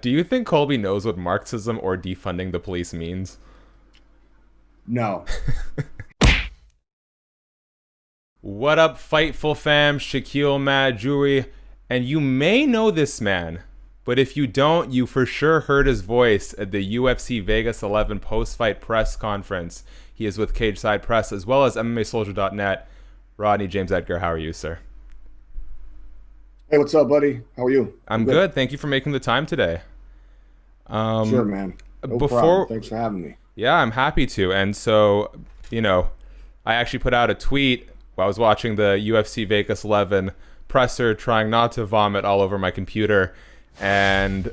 Do you think Colby knows what Marxism or defunding the police means? No. What up, Fightful fam? Shaquille Majuri. And you may know this man, but if you don't, you for sure heard his voice at the UFC Vegas 11 post-fight press conference. He is with Cage Side Press as well as MMAsoldier.net. Rodney James Edgar, how are you, sir? Hey, what's up, buddy? How are you? I'm good. Thank you for making the time today. Sure, man. No problem. Before, Thanks for having me. yeah, I'm happy to. And so, I actually put out a tweet while I was watching the UFC Vegas 11 presser, trying not to vomit all over my computer. And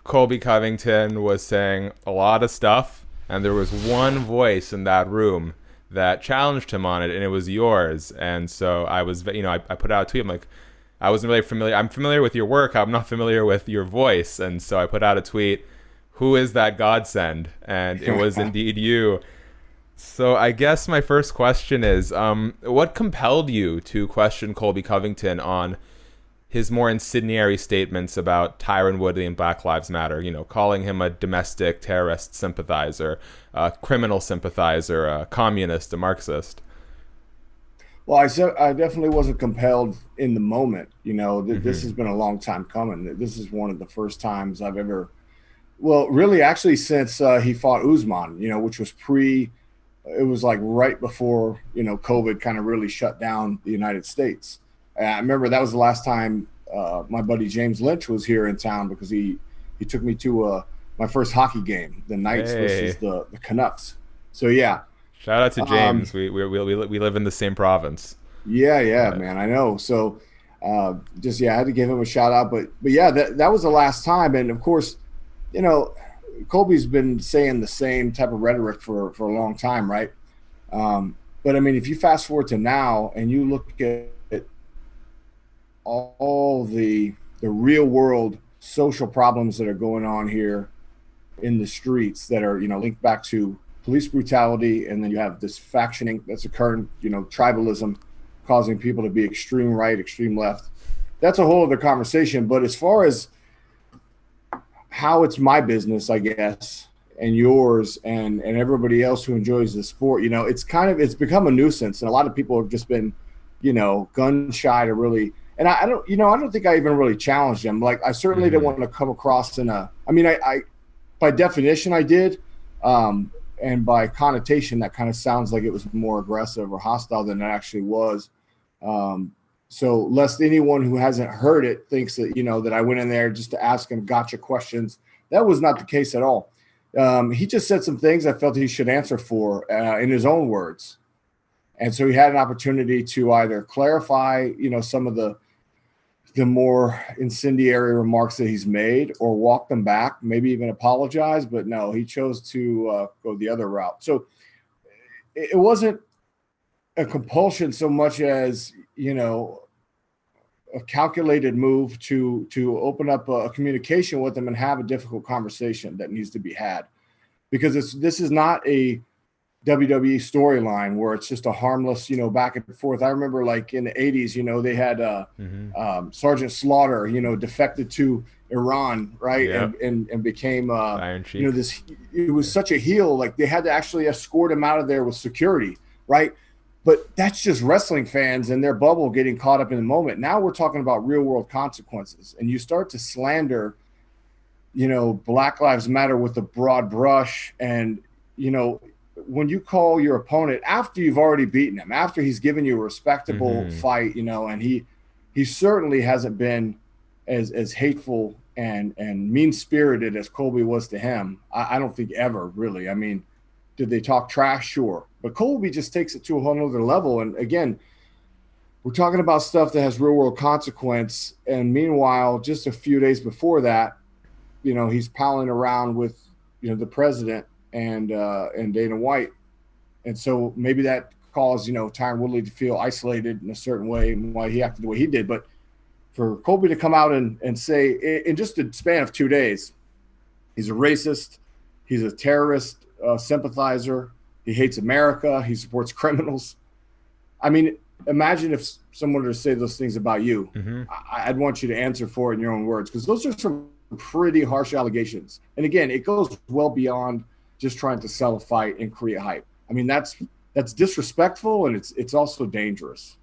Colby Covington was saying a lot of stuff. And there was one voice in that room that challenged him on it, and it was yours. And so I was, I put out a tweet. I'm like, I wasn't really familiar. I'm familiar with your work. I'm not familiar with your voice. And so I put out a tweet, who is that godsend? And it was indeed you. So I guess my first question is, what compelled you to question Colby Covington on his more incendiary statements about Tyron Woodley and Black Lives Matter, calling him a domestic terrorist sympathizer, a criminal sympathizer, a communist, a Marxist? Well, I definitely wasn't compelled in the moment. This has been a long time coming. This is one of the first times I've ever, well, really, actually, since he fought Usman, which was it was like right before, COVID kind of really shut down the United States. I remember that was the last time my buddy James Lynch was here in town because he took me to my first hockey game, the Knights versus the Canucks. So, yeah. Shout out to James. We live in the same province. Yeah, man, I know. So, I had to give him a shout out. But yeah, that was the last time. And of course, Colby's been saying the same type of rhetoric for a long time, right? But I mean, if you fast forward to now and you look at all the real world social problems that are going on here in the streets that are, linked back to police brutality, and then you have this factioning that's occurring, tribalism causing people to be extreme right, extreme left. That's a whole other conversation. But as far as how it's my business, I guess, and yours and everybody else who enjoys the sport, it's become a nuisance. And a lot of people have just been, gun shy to really, and I don't think I even really challenged them. Like, I certainly didn't want to come across I by definition I did. And by connotation, that kind of sounds like it was more aggressive or hostile than it actually was. So lest anyone who hasn't heard it thinks that, that I went in there just to ask him gotcha questions. That was not the case at all. He just said some things I felt he should answer for in his own words. And so he had an opportunity to either clarify, some of the more incendiary remarks that he's made, or walk them back, maybe even apologize. But no, he chose to go the other route. So it wasn't a compulsion so much as, a calculated move to open up a communication with him and have a difficult conversation that needs to be had. Because this is not a WWE storyline where it's just a harmless, back and forth. I remember like in the 80s, they had Sergeant Slaughter, defected to Iran, right? Yeah. And became, Iron Sheik. it was such a heel, like they had to actually escort him out of there with security, right? But that's just wrestling fans and their bubble getting caught up in the moment. Now we're talking about real world consequences, and you start to slander, Black Lives Matter with a broad brush. And, when you call your opponent after you've already beaten him, after he's given you a respectable fight, and he certainly hasn't been as hateful and mean-spirited as Colby was to him. I don't think ever, really. I mean, did they talk trash? Sure. But Colby just takes it to a whole nother level. And again, we're talking about stuff that has real world consequence. And meanwhile, just a few days before that, he's palling around with, the president and Dana White. And so maybe that caused, Tyron Woodley to feel isolated in a certain way and why he acted the way he did. But for Colby to come out and say in just a span of 2 days, he's a racist, he's a terrorist sympathizer, he hates America, he supports criminals. I mean, imagine if someone were to say those things about you. I'd want you to answer for it in your own words, because those are some pretty harsh allegations. And again, it goes well beyond just trying to sell a fight and create hype. I mean, that's disrespectful, and it's also dangerous.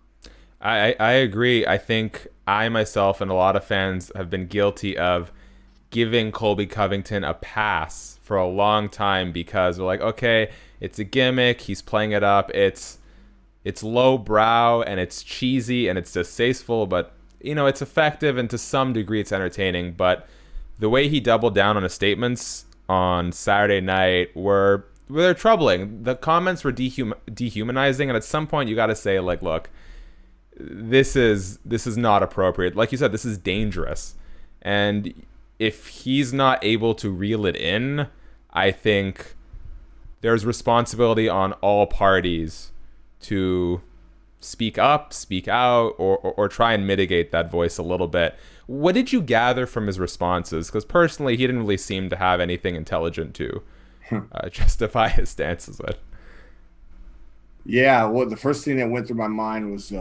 I agree. I think I myself and a lot of fans have been guilty of giving Colby Covington a pass for a long time because we're like, okay, it's a gimmick. He's playing it up. It's low brow and it's cheesy and it's distasteful, but it's effective and to some degree it's entertaining. But the way he doubled down on his statements on Saturday night they're troubling. The comments were dehumanizing, and at some point you got to say, like, look, this is not appropriate. Like you said, this is dangerous. And if he's not able to reel it in, I think there's responsibility on all parties to speak up, speak out, or try and mitigate that voice a little bit. What did you gather from his responses? Because personally, he didn't really seem to have anything intelligent to justify his stances with. Yeah, well, the first thing that went through my mind was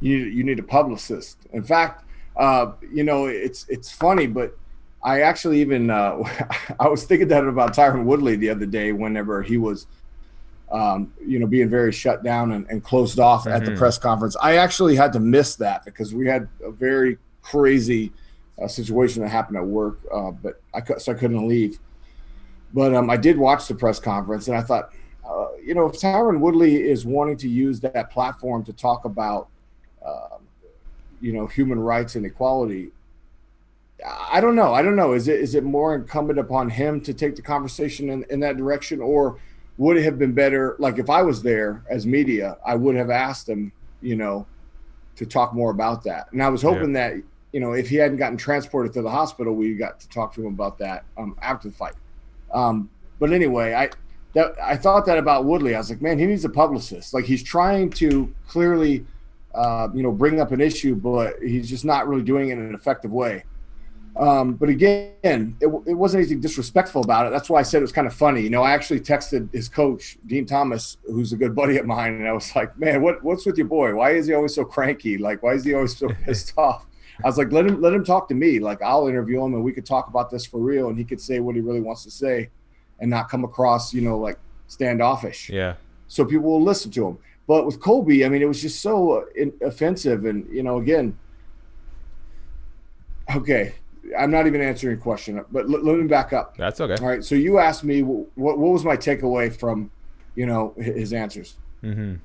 you need a publicist. In fact, it's funny, but I actually even I was thinking that about Tyron Woodley the other day whenever he was being very shut down and closed off at the press conference. I actually had to miss that because we had a very crazy situation that happened at work, but I couldn't leave. But I did watch the press conference, and I thought, if Tyron Woodley is wanting to use that platform to talk about, human rights and equality, I don't know. Is it more incumbent upon him to take the conversation in that direction, or would it have been better? Like if I was there as media, I would have asked him, to talk more about that. And I was hoping that, if he hadn't gotten transported to the hospital, we got to talk to him about that after the fight. But anyway, I thought that about Woodley. I was like, man, he needs a publicist. Like he's trying to clearly, bring up an issue, but he's just not really doing it in an effective way. But again, it wasn't anything disrespectful about it. That's why I said it was kind of funny. I actually texted his coach, Dean Thomas, who's a good buddy of mine, and I was like, man, what's with your boy? Why is he always so cranky? Like, why is he always so pissed off? I was like, let him talk to me. Like, I'll interview him, and we could talk about this for real, and he could say what he really wants to say and not come across, like standoffish. Yeah. So people will listen to him. But with Colby, I mean, it was just so offensive. And, again, okay, I'm not even answering your question, but let me back up. That's okay. All right. So you asked me what was my takeaway from, his answers. Mm-hmm.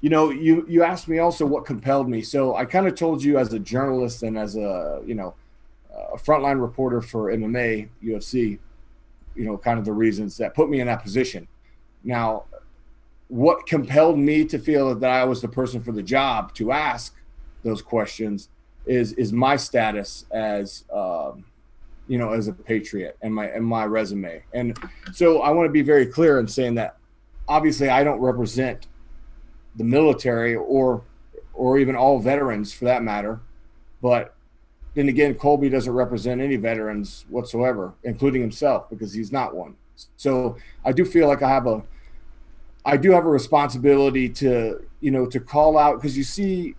You asked me also what compelled me. So I kind of told you as a journalist and as a frontline reporter for MMA, UFC, kind of the reasons that put me in that position. Now, what compelled me to feel that I was the person for the job to ask those questions is my status as as a patriot and my resume. And so I want to be very clear in saying that obviously I don't represent the military or even all veterans for that matter, but then again, Colby doesn't represent any veterans whatsoever, including himself, because he's not one. So I do feel like I do have a responsibility to call out, because you see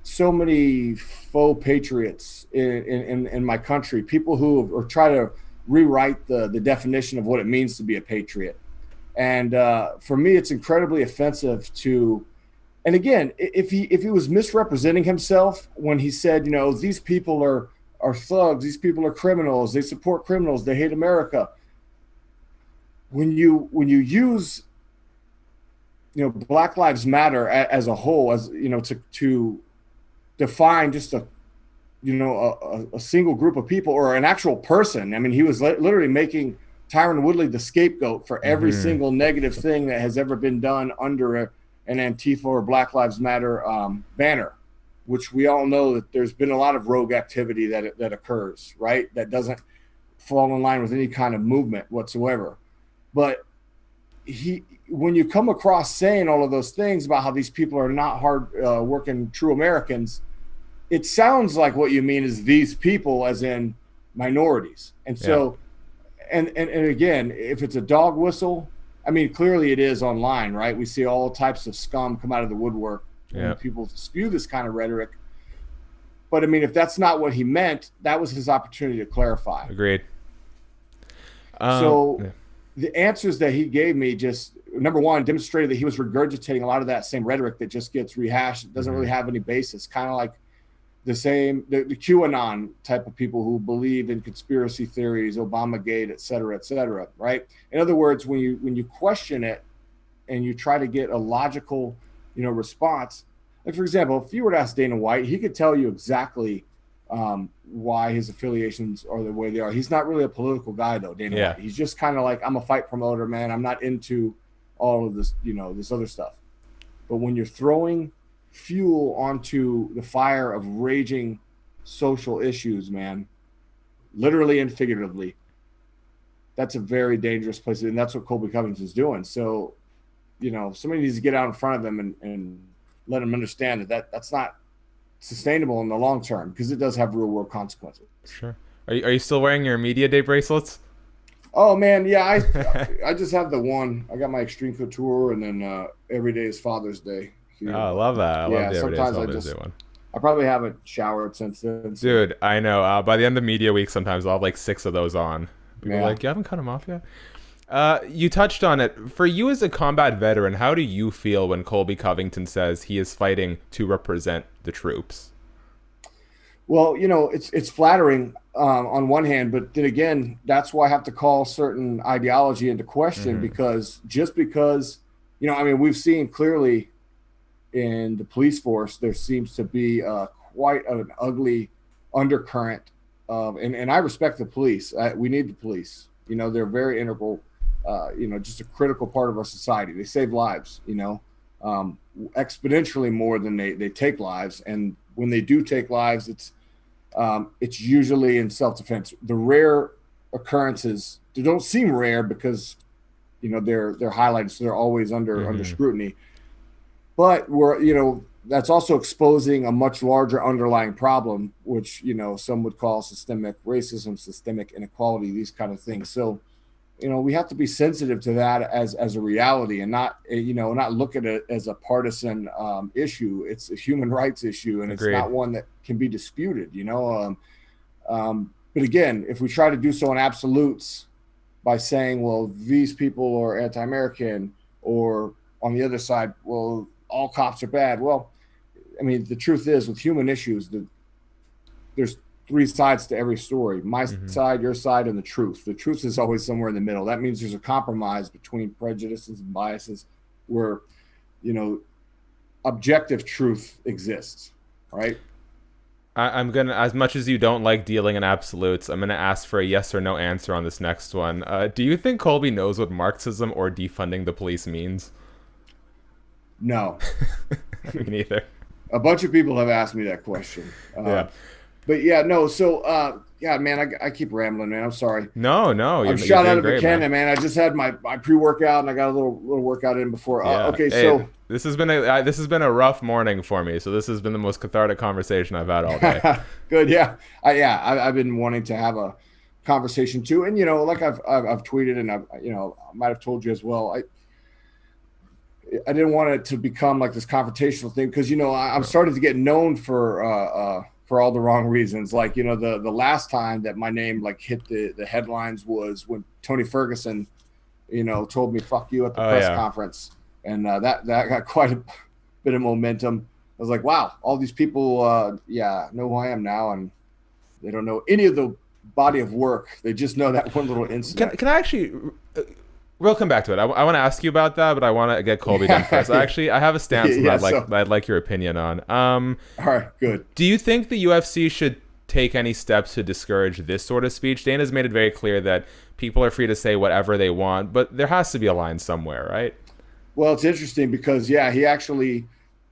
so many faux patriots in my country, people who try to rewrite the definition of what it means to be a patriot. And for me, it's incredibly offensive to, and again, if he was misrepresenting himself when he said, these people are thugs, these people are criminals, they support criminals, they hate America. When you use Black Lives Matter as a whole, as to define just a single group of people or an actual person. I mean, he was literally making Tyron Woodley the scapegoat for every single negative thing that has ever been done under an Antifa or Black Lives Matter banner, which we all know that there's been a lot of rogue activity that occurs, right? That doesn't fall in line with any kind of movement whatsoever. But when you come across saying all of those things about how these people are not hard working true Americans, it sounds like what you mean is these people as in minorities. And so, and again, if it's a dog whistle, I mean, clearly it is online, right? We see all types of scum come out of the woodwork when people spew this kind of rhetoric. But I mean, if that's not what he meant, that was his opportunity to clarify. Agreed. So Yeah. the answers that he gave me just, number one, demonstrated that he was regurgitating a lot of that same rhetoric that just gets rehashed. It doesn't really have any basis. Kind of like the QAnon type of people who believe in conspiracy theories, Obamagate, et cetera, right? In other words, when you question it and you try to get a logical, response, like for example, if you were to ask Dana White, he could tell you exactly why his affiliations are the way they are. He's not really a political guy though, Dana White. He's just kind of like, I'm a fight promoter, man. I'm not into all of this, this other stuff. But when you're throwing fuel onto the fire of raging social issues, man, literally and figuratively, that's a very dangerous place. And that's what Colby Covington's doing. So, somebody needs to get out in front of them and let them understand that's not sustainable in the long term, because it does have real world consequences. Sure. Are you still wearing your Media Day bracelets? Oh man, yeah. I just have the one. I got my Extreme Couture, and then every day is Father's Day. Oh, I love that. I love the Everyday Father's Day one. I probably haven't showered since then. So. Dude, I know. By the end of media week, sometimes I'll have like 6 of those on. People are like, you haven't cut them off yet? You touched on it. For you as a combat veteran, how do you feel when Colby Covington says he is fighting to represent the troops? Well, it's flattering on one hand, but then again, that's why I have to call certain ideology into question, because just because, we've seen clearly in the police force, there seems to be quite an ugly undercurrent of, and I respect the police. We need the police. They're very integral, just a critical part of our society. They save lives, exponentially more than they take lives. And when they do take lives, it's usually in self-defense. The rare occurrences, they don't seem rare because, they're highlighted, so they're always under scrutiny. But that's also exposing a much larger underlying problem, which, some would call systemic racism, systemic inequality, these kind of things. So, we have to be sensitive to that as a reality, and not look at it as a partisan issue. It's a human rights issue, and Agreed. It's not one that can be disputed, But again, if we try to do so in absolutes by saying, well, these people are anti-American, or on the other side, well, all cops are bad. Well, the truth is, with human issues, there's 3 sides to every story: my side, your side, and the truth. The truth is always somewhere in the middle. That means there's a compromise between prejudices and biases where, objective truth exists, right? I'm going to, as much as you don't like dealing in absolutes, I'm going to ask for a yes or no answer on this next one. Do you think Colby knows what Marxism or defunding the police means? No. Me neither. A bunch of people have asked me that question. Yeah. But yeah, no. So, man, I keep rambling, man. I'm sorry. No. I'm shot out of a cannon, man. I just had my pre-workout, and I got a little workout in before. Okay, hey, so this has been a rough morning for me. So this has been the most cathartic conversation I've had all day. Good, yeah. I've been wanting to have a conversation too, and like I've tweeted, and I might have told you as well. I didn't want it to become like this confrontational thing, because I'm starting to get known for all the wrong reasons. Like the last time that my name hit the headlines was when Tony Ferguson, told me "fuck you" at the press conference, and that got quite a bit of momentum. I was like, wow, all these people know who I am now, and they don't know any of the body of work. They just know that one little incident. Can I actually? We'll come back to it. I want to ask you about that, but I want to get Colby done first. I have a stance that I'd like your opinion on. All right, good. Do you think the UFC should take any steps to discourage this sort of speech? Dana's made it very clear that people are free to say whatever they want, but there has to be a line somewhere, right? Well, it's interesting because, he actually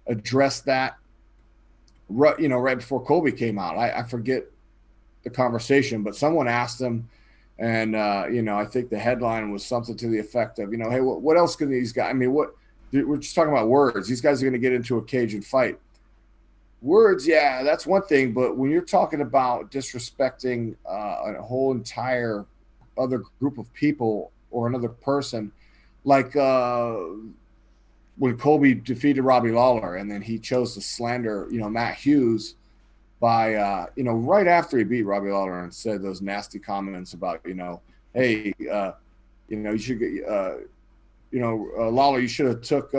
addressed that, right before Colby came out. I forget the conversation, but someone asked him, and, I think the headline was something to the effect of, hey, what else can these guys, we're just talking about words. These guys are going to get into a cage and fight. Words, yeah, that's one thing. But when you're talking about disrespecting a whole entire other group of people or another person, like when Colby defeated Robbie Lawler and then he chose to slander, Matt Hughes, by right after he beat Robbie Lawler and said those nasty comments about hey, you should get Lawler, you should have took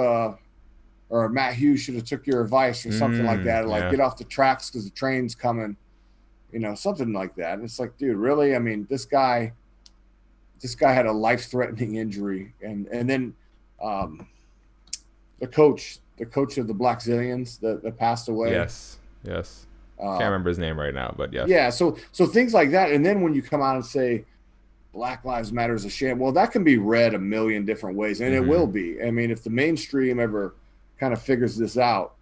or Matt Hughes should have took your advice or something like that, like get off the tracks because the train's coming, something like that. And it's like, dude, really? I mean, this guy had a life-threatening injury, and then the coach of the Black Zillions that passed away. Yes. Can't remember his name right now, but yes. Yeah, so things like that. And then when you come out and say Black Lives Matter is a sham, well, that can be read a million different ways, and it will be. I mean, if the mainstream ever kind of figures this out,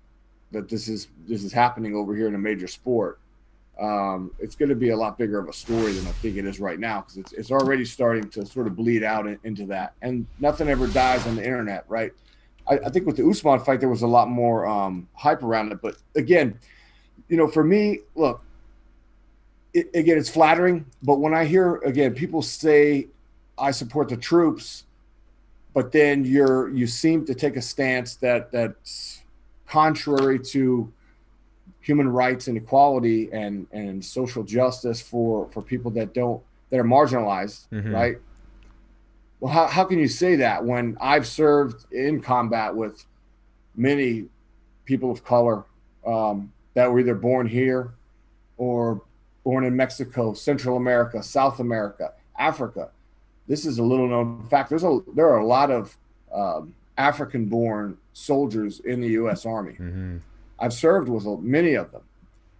that this is happening over here in a major sport, it's going to be a lot bigger of a story than I think it is right now, because it's already starting to sort of bleed out into that. And nothing ever dies on the internet, right? I think with the Usman fight, there was a lot more hype around it. But again, for me, look, it's flattering. But when I hear, again, people say, I support the troops, but then you seem to take a stance that's contrary to human rights and equality and social justice for people that are marginalized, right? Well, how can you say that when I've served in combat with many people of color that were either born here or born in Mexico, Central America, South America, Africa? This is a little known fact. There are a lot of African-born soldiers in the U.S. Army. I've served with many of them.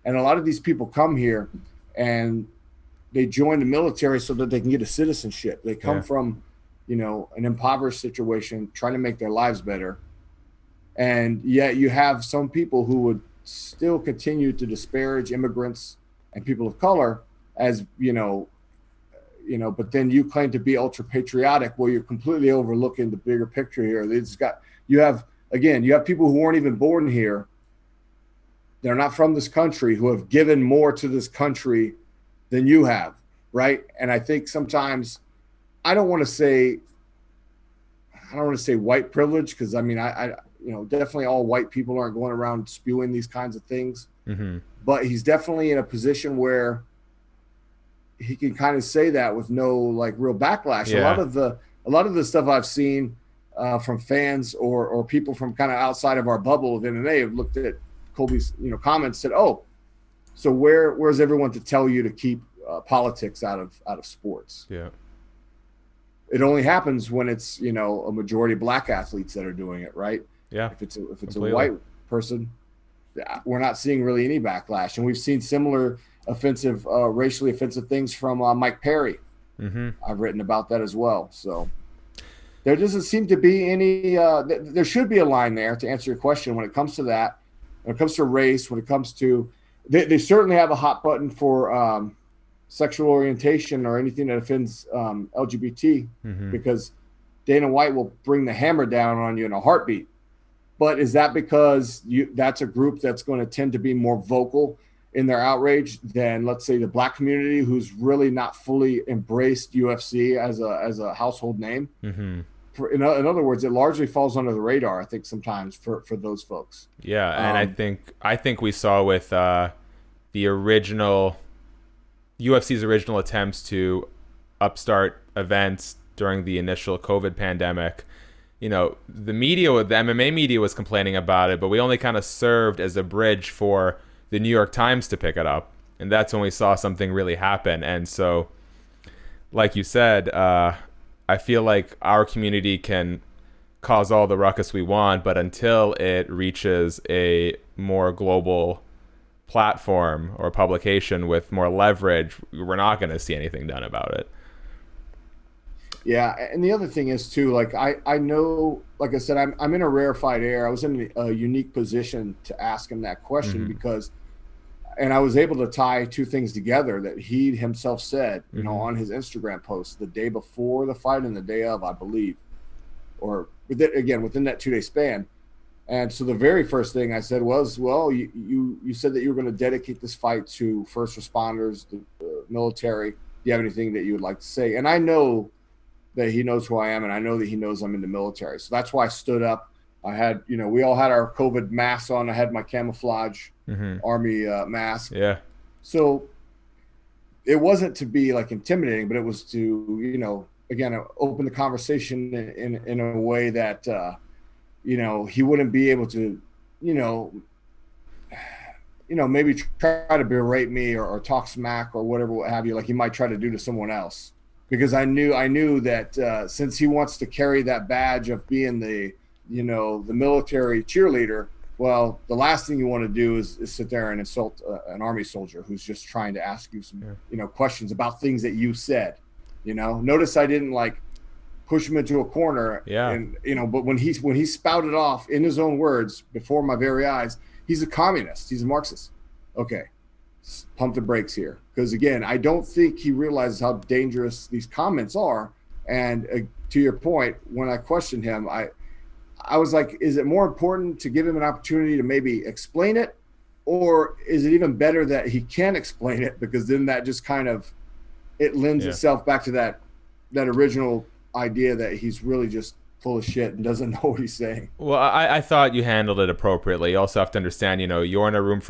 And a lot of these people come here and they join the military so that they can get a citizenship. They come from, an impoverished situation, trying to make their lives better. And yet you have some people who would still continue to disparage immigrants and people of color as, but then you claim to be ultra patriotic. Well, you're completely overlooking the bigger picture here. You have people who weren't even born here. They're not from this country, who have given more to this country than you have, right? And I think sometimes I don't want to say white privilege, because I mean, I definitely all white people aren't going around spewing these kinds of things. But he's definitely in a position where he can kind of say that with no like real backlash. A lot of the stuff I've seen from fans or people from kind of outside of our bubble of MMA have looked at Colby's comments, said, "Oh, so where's everyone to tell you to keep politics out of sports?" Yeah, it only happens when it's a majority of black athletes that are doing it, right? Yeah, if it's a white person, we're not seeing really any backlash, and we've seen similar offensive, racially offensive things from Mike Perry. I've written about that as well. So there doesn't seem to be any. There should be a line there to answer your question when it comes to that. When it comes to race, when it comes to, they certainly have a hot button for sexual orientation or anything that offends LGBT, because Dana White will bring the hammer down on you in a heartbeat. But is that because that's a group that's going to tend to be more vocal in their outrage than, let's say, the black community, who's really not fully embraced UFC as a household name? In other words, it largely falls under the radar, I think, sometimes for those folks. Yeah, and I think we saw with the original UFC's original attempts to upstart events during the initial COVID pandemic. The media, the MMA media, was complaining about it, but we only kind of served as a bridge for the New York Times to pick it up, and that's when we saw something really happen. And so, like you said, I feel like our community can cause all the ruckus we want, but until it reaches a more global platform or publication with more leverage, we're not going to see anything done about it. Yeah, and the other thing is too, like I know, like I said, I'm in a rarefied air. I was in a unique position to ask him that question because, and I was able to tie two things together that he himself said, on his Instagram post the day before the fight and the day of, I believe, or within that 2-day span. And so the very first thing I said was, well, you said that you were going to dedicate this fight to first responders, the military. Do you have anything that you would like to say? And I know that he knows who I am, and I know that he knows I'm in the military. So that's why I stood up I had, we all had our COVID masks on. I had my camouflage army mask. Yeah. So it wasn't to be like intimidating, but it was to, again, open the conversation in a way that, he wouldn't be able to, maybe try to berate me or talk smack or whatever, what have you, like he might try to do to someone else. Because I knew that since he wants to carry that badge of being the military cheerleader, well, the last thing you want to do is sit there and insult an army soldier who's just trying to ask you some, questions about things that you said. Notice I didn't like push him into a corner. Yeah. And but when he spouted off in his own words before my very eyes, he's a communist. He's a Marxist. Okay, pump the brakes here, because again, I don't think he realizes how dangerous these comments are. And to your point, when I questioned him, I was like, is it more important to give him an opportunity to maybe explain it, or is it even better that he can explain it, because then that just kind of it lends itself back to that original idea that he's really just full of shit and doesn't know what he's saying. Well, I thought you handled it appropriately. You also have to understand, you're in a room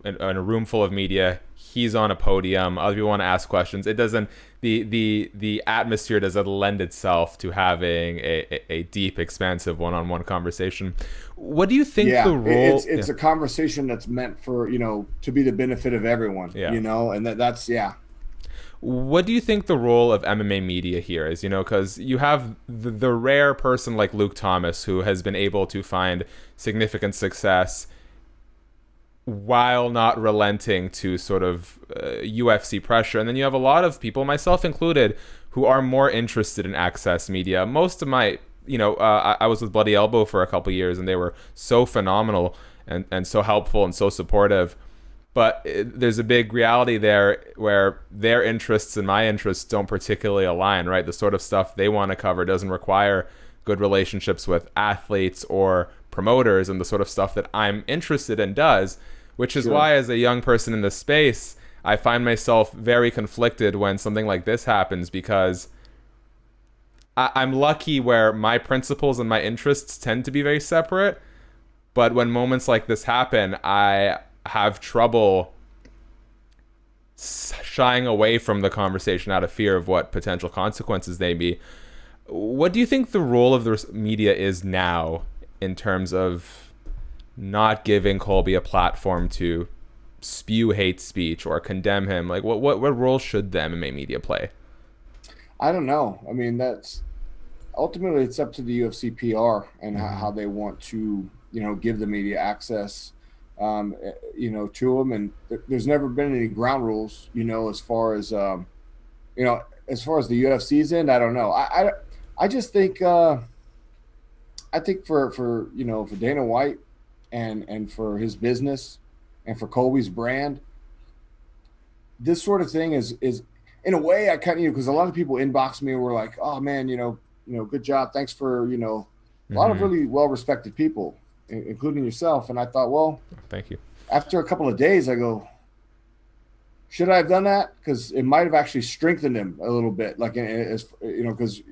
in a room full of media. He's on a podium. Other people want to ask questions. It doesn't. The atmosphere doesn't lend itself to having a deep, expansive one-on-one conversation. What do you think the role? It's a conversation that's meant for to be the benefit of everyone. Yeah. And that's. What do you think the role of MMA media here is? Because you have the rare person like Luke Thomas who has been able to find significant success while not relenting to sort of UFC pressure. And then you have a lot of people, myself included, who are more interested in access media. Most of my, I was with Bloody Elbow for a couple years, and they were so phenomenal and so helpful and so supportive. But there's a big reality there where their interests and my interests don't particularly align, right? The sort of stuff they want to cover doesn't require good relationships with athletes or promoters, and the sort of stuff that I'm interested in does, which is why, as a young person in this space, I find myself very conflicted when something like this happens, because I'm lucky where my principles and my interests tend to be very separate. But when moments like this happen, I have trouble shying away from the conversation out of fear of what potential consequences may be. What do you think the role of the media is now in terms of not giving Colby a platform to spew hate speech or condemn him? Like, what role should the MMA media play? I don't know. I mean, that's ultimately it's up to the UFC PR and how they want to, give the media access to them. And there's never been any ground rules, as far as, as far as the UFC's end. I don't know. I just think, I think for Dana White and for his business and for Colby's brand, this sort of thing is in a way I kind of, because a lot of people inbox me and were like, oh man, good job. Thanks for, a lot of really well-respected people, including yourself. And I thought, well, thank you. After a couple of days, I go, should I have done that? Because it might have actually strengthened him a little bit. Like, because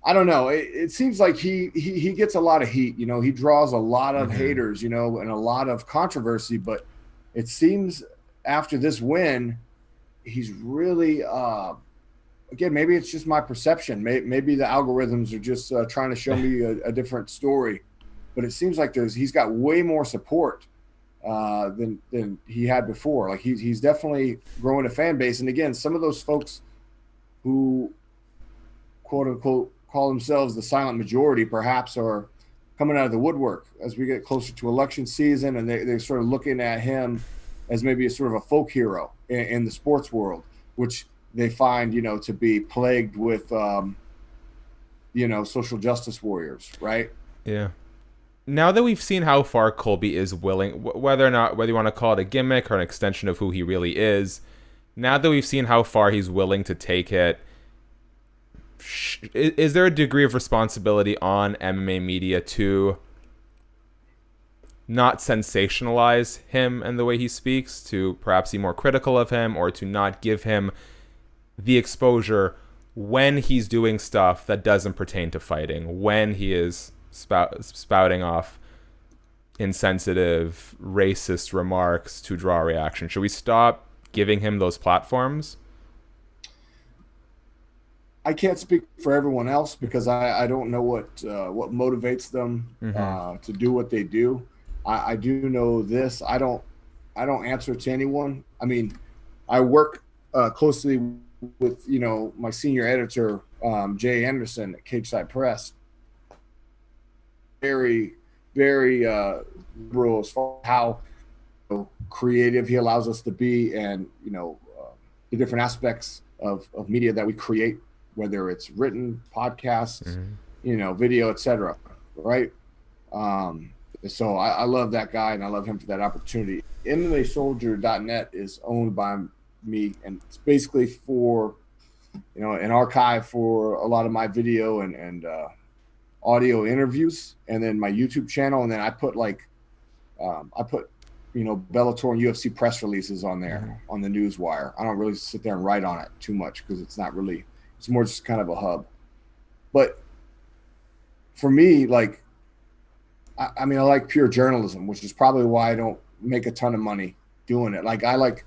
I don't know. It seems like he gets a lot of heat. He draws a lot of haters, and a lot of controversy. But it seems after this win, he's really, again, maybe it's just my perception. Maybe the algorithms are just trying to show me a different story. But it seems like he's got way more support than he had before. Like he's definitely growing a fan base. And again, some of those folks who quote unquote call themselves the silent majority perhaps are coming out of the woodwork as we get closer to election season, and they're sort of looking at him as maybe a sort of a folk hero in the sports world, which they find to be plagued with social justice warriors, right? Yeah. Now that we've seen how far Colby is willing, whether you want to call it a gimmick or an extension of who he really is, now that we've seen how far he's willing to take it, is there a degree of responsibility on MMA media to not sensationalize him and the way he speaks, to perhaps be more critical of him, or to not give him the exposure when he's doing stuff that doesn't pertain to fighting, when he is spouting off insensitive, racist remarks to draw a reaction? Should we stop giving him those platforms? I can't speak for everyone else because I don't know what motivates them to do what they do. I do know this. I don't answer to anyone. I mean, I work closely with my senior editor, Jay Anderson at Cage Side Press. Very, very liberal as far as how creative he allows us to be, and the different aspects of media that we create, whether it's written, podcasts, video, etc. Right? So I love that guy, and I love him for that opportunity. MMAsoldier.net is owned by me, and it's basically for an archive for a lot of my video and audio interviews, and then my YouTube channel, and then I put Bellator and UFC press releases on there on the news wire. I don't really sit there and write on it too much because it's more just kind of a hub. But for me, I like pure journalism, which is probably why I don't make a ton of money doing it. I like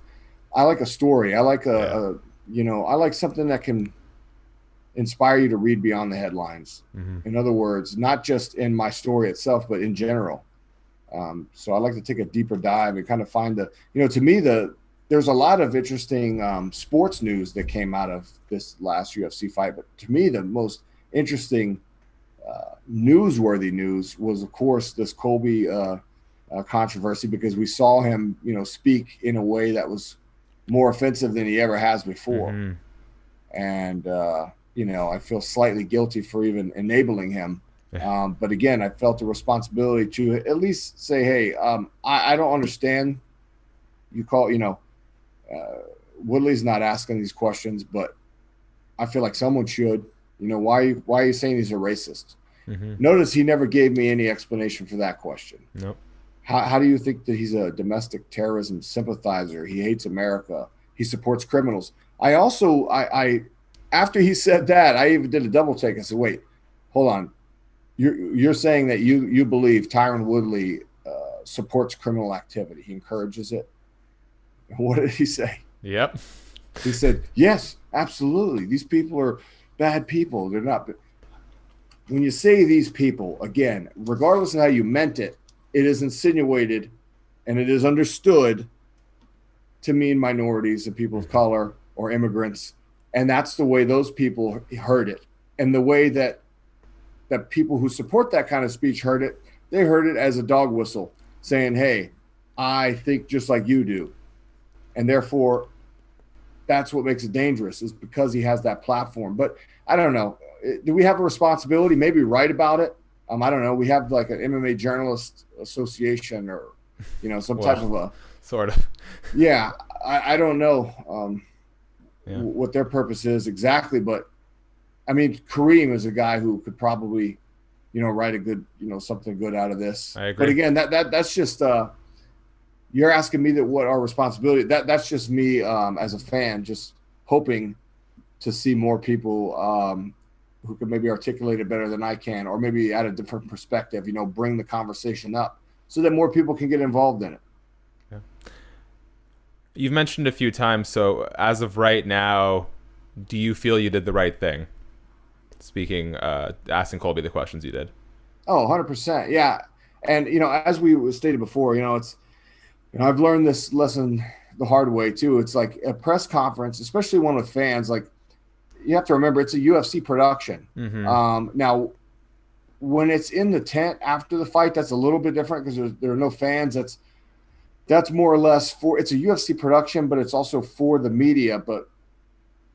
a story. I like I like something that can inspire you to read beyond the headlines. In other words, not just in my story itself, but in general. So I like to take a deeper dive and kind of find to me, there's a lot of interesting sports news that came out of this last UFC fight. But to me, the most interesting newsworthy news was, of course, this Colby controversy, because we saw him, speak in a way that was more offensive than he ever has before. And, I feel slightly guilty for even enabling him. But again, I felt the responsibility to at least say, hey, I don't understand. You call, Woodley's not asking these questions, but I feel like someone should. Why are you saying he's a racist? Notice he never gave me any explanation for that question. Nope. How do you think that he's a domestic terrorism sympathizer? He hates America. He supports criminals. I also, after he said that, I even did a double take. I said, wait, hold on. You're saying that you believe Tyron Woodley supports criminal activity. He encourages it. What did he say? Yep. He said, yes, absolutely. These people are bad people. They're not. When you say these people, again, regardless of how you meant it, it is insinuated and it is understood to mean minorities and people of color or immigrants. And that's the way those people heard it. And the way that people who support that kind of speech heard it, they heard it as a dog whistle saying, hey, I think just like you do. And therefore, that's what makes it dangerous, is because he has that platform. But I don't know. Do we have a responsibility? Maybe write about it. I don't know. We have like an MMA Journalist Association or, some type of a sort of. Yeah. I don't know what their purpose is exactly. But I mean, Kareem is a guy who could probably, write a good, something good out of this. I agree. But again, that's just, you're asking me what our responsibility. That's just me as a fan, just hoping to see more people who can maybe articulate it better than I can, or maybe at a different perspective. Bring the conversation up so that more people can get involved in it. Yeah. You've mentioned a few times. So as of right now, do you feel you did the right thing? Speaking, asking Colby the questions you did. Oh, 100%. Yeah. And, as we stated before, it's, I've learned this lesson the hard way too. It's like a press conference, especially one with fans, like you have to remember it's a UFC production. Now, when it's in the tent after the fight, that's a little bit different because there are no fans. That's more or less it's a UFC production, but it's also for the media. But,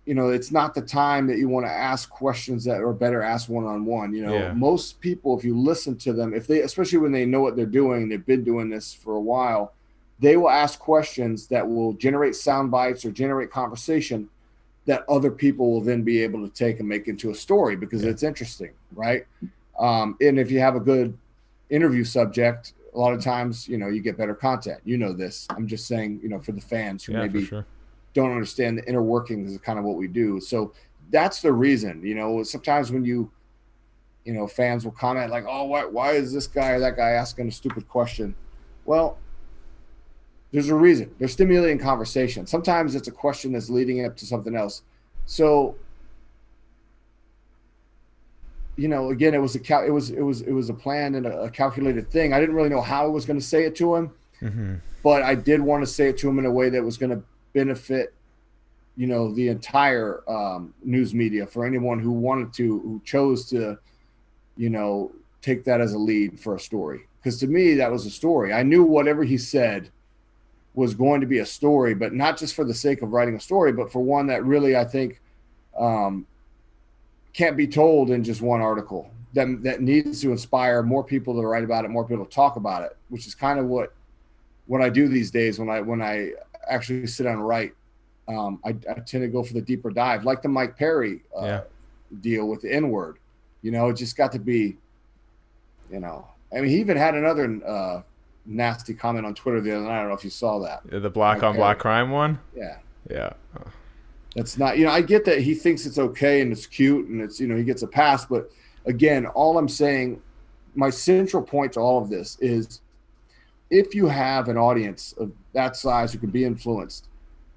it's not the time that you want to ask questions that are better asked one-on-one. Most people, if you listen to them, especially when they know what they're doing, they've been doing this for a while, they will ask questions that will generate sound bites or generate conversation that other people will then be able to take and make into a story because it's interesting, right? And if you have a good interview subject, a lot of times, you get better content. This. I'm just saying, for the fans who maybe don't understand the inner workings of kind of what we do. So that's the reason, sometimes when fans will comment like, oh, why is this guy or that guy asking a stupid question? Well, there's a reason. They're stimulating conversation. Sometimes it's a question that's leading up to something else. So, again, it was a planned and a calculated thing. I didn't really know how I was going to say it to him, but I did want to say it to him in a way that was going to benefit, the entire news media, for anyone who chose to, take that as a lead for a story. Because to me, that was a story. I knew whatever he said was going to be a story, but not just for the sake of writing a story, but for one that really, I think, can't be told in just one article, that needs to inspire more people to write about it, more people to talk about it, which is kind of what I do these days when I actually sit down and write. I tend to go for the deeper dive, like the Mike Perry deal with the N-word. It just got to be, he even had another nasty comment on Twitter the other night. I don't know if you saw that. The black on black crime one? Yeah. Yeah. That's not, I get that he thinks it's okay and it's cute and it's, he gets a pass. But again, all I'm saying, my central point to all of this is, if you have an audience of that size who can be influenced,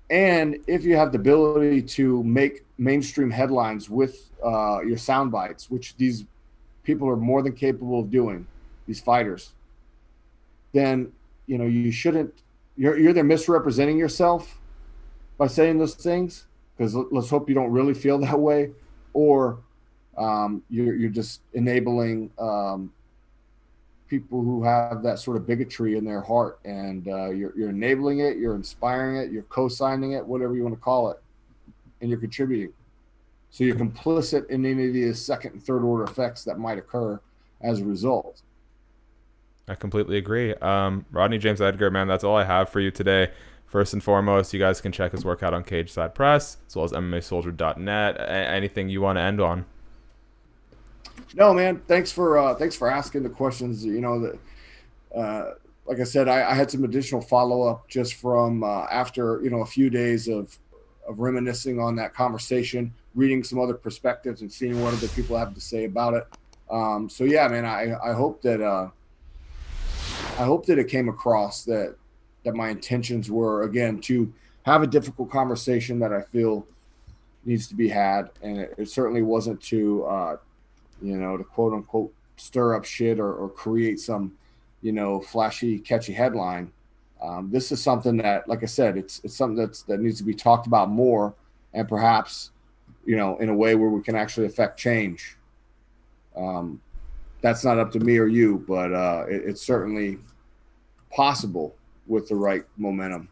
and if you have the ability to make mainstream headlines with your sound bites, which these people are more than capable of doing, these fighters, then, you shouldn't, you're either misrepresenting yourself by saying those things, because let's hope you don't really feel that way, or you're just enabling people who have that sort of bigotry in their heart, and you're enabling it, you're inspiring it, you're co-signing it, whatever you want to call it, and you're contributing. So you're complicit in any of the second and third order effects that might occur as a result. I completely agree. Rodney James Edgar, man, that's all I have for you today. First and foremost, you guys can check his work out on Cage Side Press, as well as MMAsoldier.net. Anything you want to end on? No, man. Thanks for asking the questions. Like I said, I had some additional follow up just from after a few days of reminiscing on that conversation, reading some other perspectives and seeing what other people have to say about it. So yeah, man. I hope that it came across that my intentions were, again, to have a difficult conversation that I feel needs to be had, and it certainly wasn't to to quote unquote stir up shit or create some, flashy, catchy headline. This is something that, like I said, it's something that needs to be talked about more, and perhaps, in a way where we can actually affect change. That's not up to me or you, but it's certainly possible with the right momentum.